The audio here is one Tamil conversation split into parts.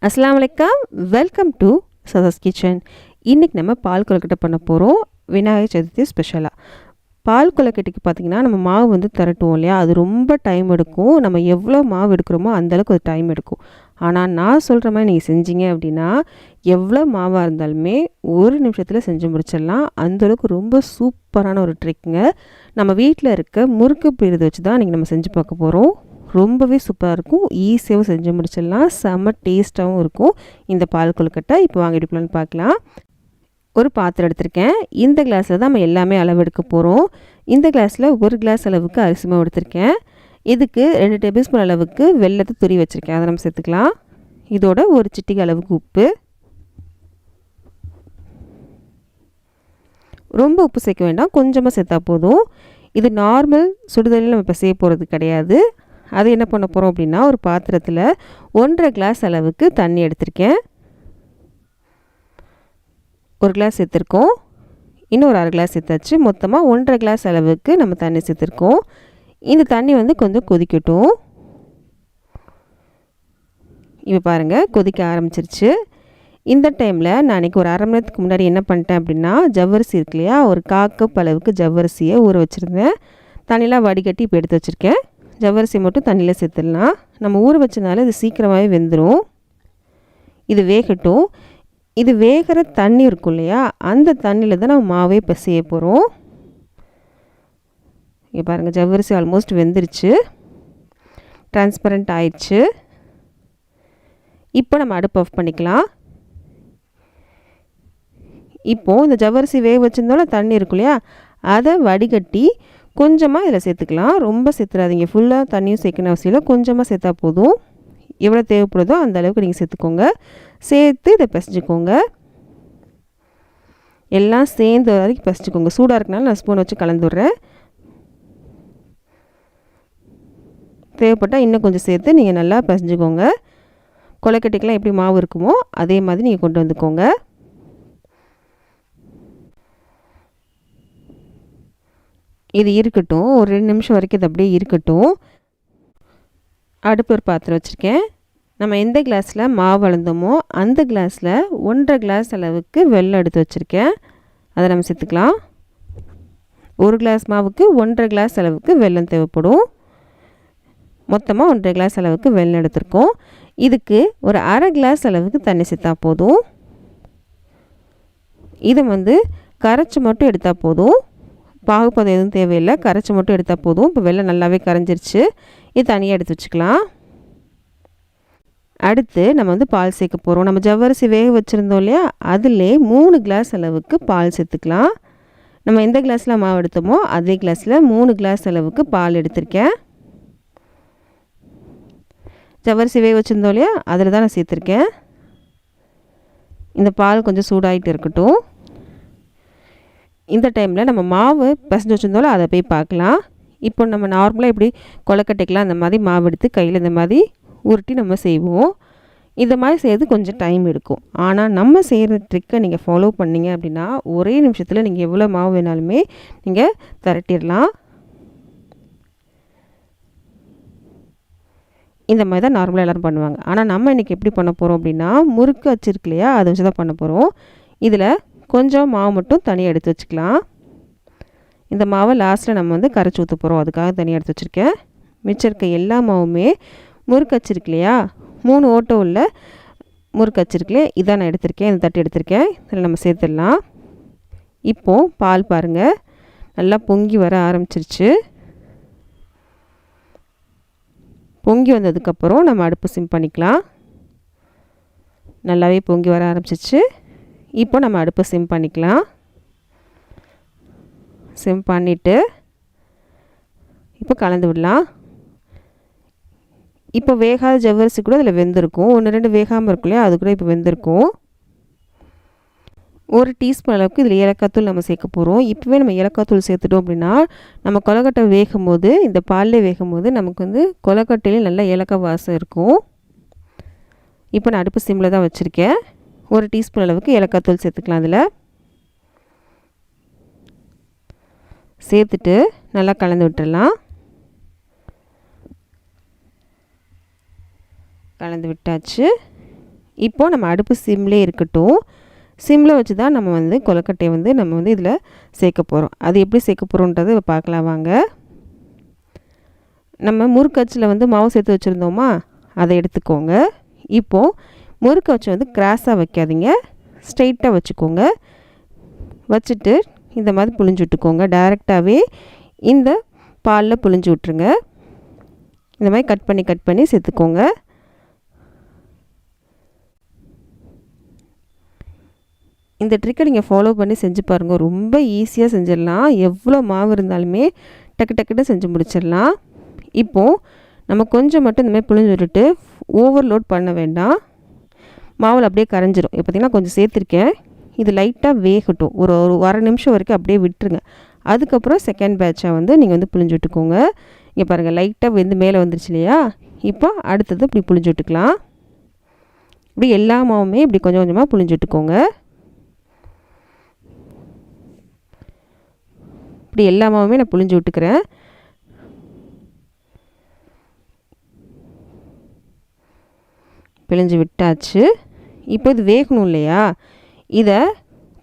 அஸ்ஸலாமு அலைக்கும். Welcome to Sadha's kitchen. இன்றைக்கி நம்ம பால் கொழுக்கட்டை பண்ண போகிறோம். விநாயகர் சதுர்த்தி ஸ்பெஷலாக பால் கொழுக்கட்டைக்கு பார்த்திங்கன்னா நம்ம மாவு வந்து திரட்டுவோம் இல்லையா, அது ரொம்ப டைம் எடுக்கும். நம்ம எவ்வளோ மாவு எடுக்கிறோமோ அந்தளவுக்கு அது டைம் எடுக்கும். ஆனால் நான் சொல்கிற மாதிரி நீங்கள் செஞ்சீங்க அப்படின்னா எவ்வளோ மாவாக இருந்தாலுமே ஒரு நிமிஷத்தில் செஞ்சு முடிச்சிடலாம். அந்தளவுக்கு ரொம்ப சூப்பரான ஒரு ட்ரிக்குங்க. நம்ம வீட்டில் இருக்க முறுக்கு பிரிது வச்சு தான் இன்றைக்கி நம்ம செஞ்சு பார்க்க போகிறோம். ரொம்பவே சூப்பராக இருக்கும். ஈஸியாகவும் செஞ்சு முடிச்சிடலாம். செம்ம டேஸ்ட்டாகவும் இருக்கும் இந்த பால் கொழுக்கட்டை. இப்போ வாங்க எடுக்கலான்னு பார்க்கலாம். ஒரு பாத்திரம் எடுத்திருக்கேன். இந்த கிளாஸில் தான் நம்ம எல்லாமே அளவு எடுக்க போகிறோம். இந்த கிளாஸில் ஒரு கிளாஸ் அளவுக்கு அரிசி மாவு எடுத்திருக்கேன். இதுக்கு 2 டேபிள் ஸ்பூன் அளவுக்கு வெல்லத்தை துரி வச்சுருக்கேன், அதை நம்ம சேர்த்துக்கலாம். இதோட ஒரு சிட்டிகை அளவுக்கு உப்பு. ரொம்ப உப்பு சேர்க்க வேண்டாம், கொஞ்சமாக சேர்த்தா போதும். இது நார்மல் சுடுதண்ணில் நம்ம இப்போ செய்ய போகிறது கிடையாது. அது என்ன பண்ண போகிறோம் அப்படின்னா, ஒரு பாத்திரத்தில் 1.5 கிளாஸ் அளவுக்கு தண்ணி எடுத்திருக்கேன். ஒரு கிளாஸ் சேர்த்துருக்கோம், இன்னும் ஒரு அரை கிளாஸ் சேர்த்தாச்சு. மொத்தமாக 1.5 கிளாஸ் அளவுக்கு நம்ம தண்ணி சேர்த்துருக்கோம். இந்த தண்ணி வந்து கொஞ்சம் கொதிக்கட்டும். இப்போ பாருங்கள், கொதிக்க ஆரம்பிச்சிருச்சு. இந்த டைமில் நான் அன்றைக்கி ஒரு அரை மணி நேரத்துக்கு முன்னாடி என்ன பண்ணிட்டேன் அப்படின்னா, ஜவ்வரிசி இருக்கு இல்லையா, ஒரு 1/4 கப் அளவுக்கு ஜவ்வரிசியை ஊற வச்சுருந்தேன். தண்ணியெலாம் வடிகட்டி இப்போ எடுத்து வச்சுருக்கேன். ஜவ்வரிசி மட்டும் தண்ணியில் சேர்த்துடலாம். நம்ம ஊற வச்சனால இது சீக்கிரமாகவே வெந்துடும். இது வேகட்டும். இது வேகிற தண்ணி இருக்கும் இல்லையா, அந்த தண்ணியில் தான் நம்ம மாவே பிசைய போகிறோம். இங்கே பாருங்கள், ஜவ்வரிசி ஆல்மோஸ்ட் வெந்துருச்சு, டிரான்ஸ்பரண்ட் ஆயிடுச்சு. இப்போ நம்ம அடுப்பு ஆஃப் பண்ணிக்கலாம். இப்போது இந்த ஜவ்வரிசி வேக வச்சுருந்தோம்ல தண்ணி இருக்கும் இல்லையா, அதை வடிகட்டி கொஞ்சமாக இதில் சேர்த்துக்கலாம். ரொம்ப சேர்த்துறாதீங்க, ஃபுல்லாக தண்ணியும் சேர்க்கணும் அவசியம் இல்லை. கொஞ்சமாக சேர்த்தா போதும். எவ்வளோ தேவைப்படுதோ அந்த அளவுக்கு நீங்கள் சேர்த்துக்கோங்க. சேர்த்து இதை பிசைஞ்சிக்கோங்க. எல்லாம் சேர்ந்து வரைக்கும் பிசைஞ்சிக்கோங்க. சூடாக இருக்கனால நான் ஸ்பூன் வச்சு கலந்துடுறேன். தேவைப்பட்டால் இன்னும் கொஞ்சம் சேர்த்து நீங்கள் நல்லா பிசைஞ்சிக்கோங்க. கொழுக்கட்டைக்கெலாம் எப்படி மாவு இருக்குமோ அதே மாதிரி நீங்கள் கொண்டு வந்துக்கோங்க. இது இருக்கட்டும், ஒரு 2 நிமிஷம் வரைக்கும் இது அப்படியே இருக்கட்டும். அடுப்பு ஒரு பாத்திரம் வச்சுருக்கேன். நம்ம எந்த கிளாஸில் மாவு அளந்தோமோ அந்த கிளாஸில் 1.5 கிளாஸ் அளவுக்கு வெல்லம் எடுத்து வச்சுருக்கேன். அதை நம்ம சேர்த்துக்கலாம். ஒரு கிளாஸ் மாவுக்கு 1.5 கிளாஸ் அளவுக்கு வெல்லம் தேவைப்படும். மொத்தமாக 1.5 கிளாஸ் அளவுக்கு வெல்லம் எடுத்துருக்கோம். இதுக்கு ஒரு அரை கிளாஸ் அளவுக்கு தண்ணி சேர்த்தா போதும். இதை வந்து கரைச்சி மட்டும் எடுத்தால் போதும். பாகுபதம் எதுவும் தேவையில்லை, கரைச்சி மட்டும் எடுத்தால் போதும். இப்போ வெல்லம் நல்லாவே கரைஞ்சிருச்சு. இது தனியாக எடுத்து வச்சுக்கலாம். அடுத்து நம்ம வந்து பால் சேர்க்க போகிறோம். நம்ம ஜவ்வரிசி வேக வச்சுருந்தோம் இல்லையா, அதிலே 3 கிளாஸ் அளவுக்கு பால் சேர்த்துக்கலாம். நம்ம எந்த கிளாஸில் மாவு எடுத்தோமோ அதே கிளாஸில் 3 கிளாஸ் அளவுக்கு பால் எடுத்திருக்கேன். ஜவ்வரிசி வேக வச்சுருந்தோம் இல்லையா, அதில் தான் நான் சேர்த்துருக்கேன். இந்த பால் கொஞ்சம் சூடாகிட்டு இருக்கட்டும். இந்த டைமில் நம்ம மாவு பிசைஞ்சு வச்சுருந்தோம்ல, அதை போய் பார்க்கலாம். இப்போ நம்ம நார்மலாக இப்படி கொழுக்கட்டைக்கெலாம் அந்த மாதிரி மாவு எடுத்து கையில் இந்த மாதிரி உருட்டி நம்ம செய்வோம். இந்த மாதிரி செய்கிறது கொஞ்சம் டைம் எடுக்கும். ஆனால் நம்ம செய்கிற ட்ரிக்கை நீங்கள் ஃபாலோ பண்ணிங்க அப்படின்னா ஒரே நிமிஷத்தில் நீங்கள் எவ்வளோ மாவு வேணாலுமே நீங்கள் திரட்டிடலாம். இந்த மாதிரி தான் நார்மலாக எல்லோரும் பண்ணுவாங்க. ஆனால் நம்ம இன்றைக்கி எப்படி பண்ண போகிறோம் அப்படின்னா, முறுக்கு வச்சுருக்கு இல்லையா, அதை வச்சு தான் பண்ண போகிறோம். இதில் கொஞ்சம் மாவு மட்டும் தனியாக எடுத்து வச்சுக்கலாம். இந்த மாவை லாஸ்ட்டில் நம்ம வந்து கரைச்சி ஊற்ற போகிறோம், அதுக்காக தனியாக எடுத்து வச்சுருக்கேன். மிச்சம் இருக்க எல்லா மாவுமே முறுக்கு வச்சுருக்கு இல்லையா, 3 ஓட்டை உள்ள முறுக்கு வச்சுருக்கலையே, இதான் நான் எடுத்திருக்கேன். இந்த தட்டு எடுத்திருக்கேன். இதில் நம்ம சேர்த்துடலாம். இப்போது பால் பாருங்கள், நல்லா பொங்கி வர ஆரம்பிச்சிருச்சு. பொங்கி வந்ததுக்கப்புறம் நம்ம அடுப்பு சிம் பண்ணிக்கலாம். நல்லாவே பொங்கி வர ஆரம்பிச்சிச்சு. இப்போ நம்ம அடுப்பை சிம் பண்ணிக்கலாம். சிம் பண்ணிவிட்டு இப்போ கலந்து விடலாம். இப்போ வேகாத ஜவ்வரிசி கூட அதில் வெந்திருக்கும். 1-2 வேகாமல் இருக்கும் இல்லையா, அது கூட இப்போ வெந்திருக்கும். 1 டீஸ்பூன் அளவுக்கு இதில் ஏலக்காய்த்தூள் நம்ம சேர்க்க போகிறோம். இப்போவே நம்ம ஏலக்காய்த்தூள் சேர்த்துட்டோம் அப்படின்னா நம்ம கொழுக்கட்டை வேகும் போது, இந்த பாலில் வேகும் போது நமக்கு வந்து கொழுக்கட்டையிலே நல்ல ஏலக்காய் வாசம் இருக்கும். இப்போ நான் அடுப்பு சிம்மில் தான் வச்சுருக்கேன். 1 டீஸ்பூன் அளவுக்கு ஏலக்காய்த்தூள் சேர்த்துக்கலாம். அதில் சேர்த்துட்டு நல்லா கலந்து விட்டுடலாம். கலந்து விட்டாச்சு. இப்போது நம்ம அடுப்பு சிம்லேயே இருக்கட்டும். சிம்மில் வச்சு தான் நம்ம வந்து கொழுக்கட்டையை வந்து நம்ம வந்து இதில் சேர்க்க போகிறோம். அது எப்படி சேர்க்க போகிறோன்றது பார்க்கலாம் வாங்க. நம்ம முறுக்கு அச்சில் வந்து மாவு சேர்த்து வச்சுருந்தோமா, அதை எடுத்துக்கோங்க. இப்போது முறுக்கு அச்சு வந்து கிராஸாக வைக்காதீங்க, ஸ்ட்ரெயிட்டாக வச்சுக்கோங்க. வச்சுட்டு இந்த மாதிரி புழிஞ்சு விட்டுக்கோங்க. டைரெக்டாகவே இந்த பாலில் புழிஞ்சு விட்ருங்க. இந்த மாதிரி கட் பண்ணி சேர்த்துக்கோங்க. இந்த ட்ரிக்கை நீங்கள் ஃபாலோ பண்ணி செஞ்சு பாருங்கள். ரொம்ப ஈஸியாக செஞ்சிடலாம். எவ்வளோ மாவு இருந்தாலுமே டக்குன்னு செஞ்சு முடிச்சிடலாம். இப்போது நம்ம கொஞ்சம் மட்டும் இந்த மாதிரி புழிஞ்சு விட்டுட்டு ஓவர்லோட் பண்ண வேண்டாம். மாவில் அப்படியே கரைஞ்சிரும். இப்போ பார்த்திங்கன்னா கொஞ்சம் சேர்த்துருக்கேன். இது லைட்டாக வேகட்டும். ஒரு அரை நிமிஷம் வரைக்கும் அப்படியே விட்டுருங்க. அதுக்கப்புறம் செகண்ட் பேட்சாக வந்து நீங்கள் வந்து புழிஞ்சு விட்டுக்கோங்க. இங்கே பாருங்கள், லைட்டாக வெந்து மேலே வந்துருச்சு இல்லையா? இப்போ அடுத்தது இப்படி புழிஞ்சு விட்டுக்கலாம். இப்படி எல்லா மாவுமே இப்படி கொஞ்சம் கொஞ்சமாக புழிஞ்சு விட்டுக்கோங்க. இப்படி எல்லா மாவுமே நான் புழிஞ்சு விட்டுக்கிறேன். பிழிஞ்சு விட்டாச்சு. இப்போ இது வேகணும் இல்லையா? இதை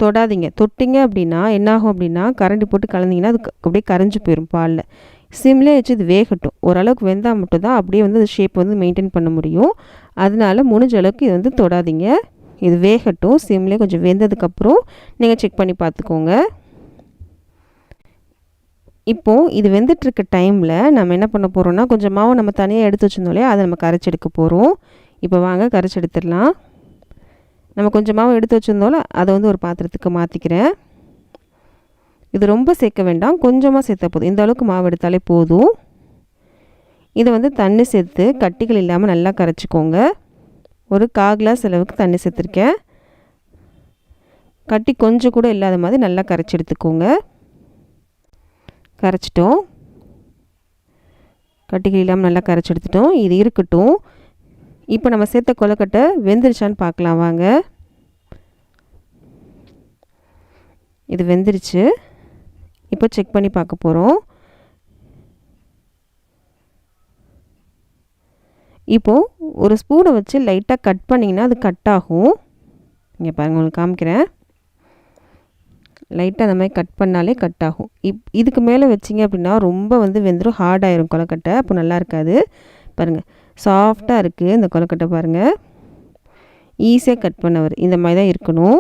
தொடாதீங்க. தொட்டிங்க அப்படின்னா என்னாகும் அப்படின்னா, கரண்டி போட்டு கலந்திங்கன்னா அது அப்படியே கரைஞ்சி போயிடும் பாலில். சிம்லேயே வச்சு இது வேகட்டும். ஓரளவுக்கு வெந்தால் மட்டும்தான் அப்படியே வந்து அது ஷேப் வந்து மெயின்டைன் பண்ண முடியும். அதனால முடிஞ்ச அளவுக்கு இது வந்து தொடாதீங்க. இது வேகட்டும். சிம்லேயே கொஞ்சம் வெந்ததுக்கப்புறம் நீங்கள் செக் பண்ணி பார்த்துக்கோங்க. இப்போது இது வெந்துட்டுருக்க டைமில் நம்ம என்ன பண்ண போகிறோம்னா, கொஞ்சம் மாவு நம்ம தனியாக எடுத்து வச்சுருந்தோம் இல்லையா, அதை நம்ம கரைச்சி எடுக்க போகிறோம். இப்போ வாங்க கரைச்சி எடுத்துடலாம். நம்ம கொஞ்சம் மாவு எடுத்து வச்சுருந்தோம்ல, அதை வந்து ஒரு பாத்திரத்துக்கு மாற்றிக்கிறேன். இது ரொம்ப சேர்க்க வேண்டாம், கொஞ்சமாக சேர்த்தா போதும். இந்த அளவுக்கு மாவு எடுத்தாலே போதும். இதை வந்து தண்ணி சேர்த்து கட்டிகள் இல்லாமல் நல்லா கரைச்சிக்கோங்க. ஒரு 1/4 கிளாஸ் அளவுக்கு தண்ணி சேர்த்துருக்கேன். கட்டி கொஞ்சம் கூட இல்லாத மாதிரி நல்லா கரைச்சி எடுத்துக்கோங்க. கரைச்சிட்டோம். கட்டிகள் இல்லாமல் நல்லா கரைச்சி எடுத்துட்டோம். இது இருக்கட்டும். இப்போ நம்ம சேர்த்த கொழுக்கட்டை வெந்துருச்சான்னு பார்க்கலாம் வாங்க. இது வெந்துருச்சு. இப்போ செக் பண்ணி பார்க்க போகிறோம். இப்போது ஒரு ஸ்பூனை வச்சு லைட்டாக கட் பண்ணிங்கன்னா அது கட் ஆகும். இங்கே பாருங்கள், உங்களுக்கு காமிக்கிறேன். லைட்டாக அந்த மாதிரி கட் பண்ணாலே கட் ஆகும். இதுக்கு மேலே வச்சிங்க அப்படின்னா ரொம்ப வந்து வெந்துடும், ஹார்டாயிரும் கொழுக்கட்டை. அப்போ நல்லா இருக்காது. பாருங்கள், சாஃப்டாக இருக்குது இந்த கொழுக்கட்டை. பாருங்கள், ஈஸியாக கட் பண்ணவர். இந்த மாதிரி தான் இருக்கணும்.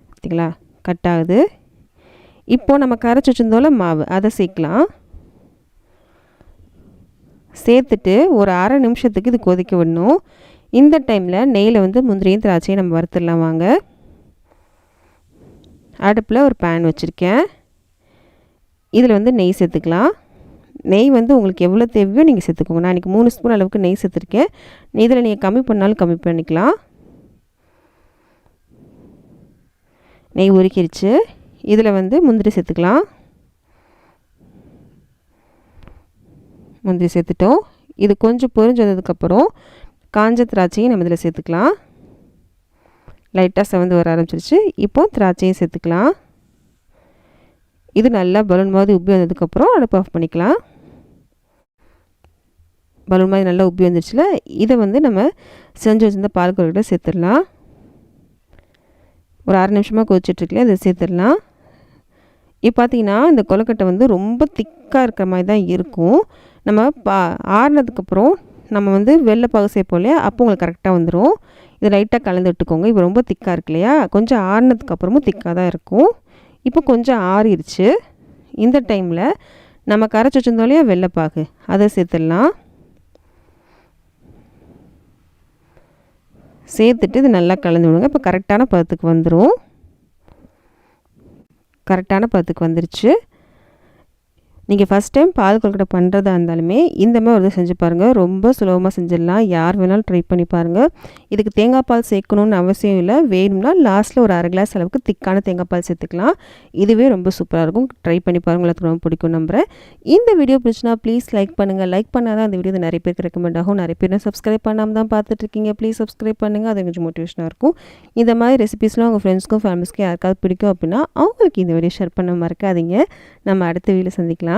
பார்த்திங்களா, கட் ஆகுது. இப்போது நம்ம கரைச்சி வச்சுருந்தோம்ல மாவு, அதை சேர்க்கலாம். சேர்த்துட்டு ஒரு அரை நிமிஷத்துக்கு இது கொதிக்க விடணும். இந்த டைமில் நெய்யில் வந்து முந்திரியும் திராட்சையும் நம்ம வறுத்துடலாம் வாங்க. அடுப்பில் ஒரு பேன் வச்சுருக்கேன். இதில் வந்து நெய் சேர்த்துக்கலாம். நெய் வந்து உங்களுக்கு எவ்வளோ தேவையோ நீங்கள் சேர்த்துக்கோங்க. நான் இன்றைக்கி 3 ஸ்பூன் அளவுக்கு நெய் சேர்த்துருக்கேன். இதில் நீங்கள் கம்மி பண்ணாலும் கம்மி பண்ணிக்கலாம். நெய் உருக்கிடுச்சு. இதில் வந்து முந்திரி சேர்த்துக்கலாம். முந்திரி சேர்த்துட்டோம். இது கொஞ்சம் பொரிஞ்சு வந்ததுக்கப்புறம் காஞ்ச திராட்சையும் நம்ம இதில் சேர்த்துக்கலாம். லைட்டாக செவந்து வர ஆரம்பிச்சிருச்சு. இப்போது திராட்சையும் சேர்த்துக்கலாம். இது நல்லா பலூன் மாதிரி உப்பி வந்ததுக்கப்புறம் அடுப்பு ஆஃப் பண்ணிக்கலாம். பலூன் மாதிரி நல்லா உப்பி வந்துருச்சுல, இதை வந்து நம்ம செஞ்சு வச்சுருந்த பால் கொழுக்கட்டை சேர்த்துடலாம். ஒரு அரை நிமிஷமாக கொதிச்சிட்ருக்கலையே, அதை சேர்த்துடலாம். இப்போ பார்த்திங்கன்னா இந்த கொழுக்கட்டை வந்து ரொம்ப திக்காக இருக்கிற மாதிரி தான் இருக்கும். நம்ம ஆறுனதுக்கப்புறம் நம்ம வந்து வெள்ளைப்பாகு சேர்ப்போம் இல்லையா, அப்போ உங்களுக்கு கரெக்டாக வந்துடும். இது லைட்டாக கலந்து விட்டுக்கோங்க. இப்போ ரொம்ப திக்காக இருக்கு இல்லையா, கொஞ்சம் ஆறுனதுக்கப்புறமும் திக்காக தான் இருக்கும். இப்போ கொஞ்சம் ஆறிடுச்சு. இந்த டைமில் நம்ம கரைச்சி வச்சுருந்தோம் இல்லையா வெள்ளைப்பாகு, அதை சேர்த்துடலாம். சேர்த்துட்டு இது நல்லா கலந்து விடுங்க. இப்போ கரெக்டான பதத்துக்கு வந்துடும். கரெக்டான பதத்துக்கு வந்துருச்சு. நீங்கள் ஃபஸ்ட் டைம் பால் கொழுக்கட்டை பண்ணுறதா இருந்தாலுமே இந்த மாதிரி ஒரு செஞ்சு பாருங்கள். ரொம்ப சுலபமாக செஞ்சிடலாம். யார் வேணாலும் ட்ரை பண்ணி பாருங்கள். இதுக்கு தேங்காய் பால் சேர்க்கணுன்னு அவசியம் இல்லை. வேணும்னா லாஸ்ட்டில் ஒரு அரை கிளாஸ் அளவுக்கு திக்கான தேங்காய் பால் சேர்த்துக்கலாம். இதுவே ரொம்ப சூப்பராக இருக்கும். ட்ரை பண்ணி பாருங்கள். உங்களுக்கு ரொம்ப பிடிக்கும் நம்புகிறேன். இந்த வீடியோ பிடிச்சினா ப்ளீஸ் லைக் பண்ணுங்கள். லைக் பண்ணால் தான் அந்த வீடியோ நிறைய பேருக்கு ரெக்கமெண்ட் ஆகும். நிறைய பேர் சப்ஸ்கிரைப் பண்ணாமல் தான் பார்த்துட்ருக்கீங்க. ப்ளீஸ் சப்ஸ்கிரைப் பண்ணுங்கள். அது கொஞ்சம் மோட்டிவேஷனாக இருக்கும். இந்த மாதிரி ரெசிபீஸ்லாம் உங்கள் ஃப்ரெண்ட்ஸ்க்கும் ஃபேமிலிஸ்க்கும் யாருக்காவது பிடிக்கும் அப்படின்னா அவங்களுக்கு இந்த வீடியோ ஷேர் பண்ண மறக்காதீங்க. நம்ம அடுத்த வீடியோவில் சந்திக்கலாம்.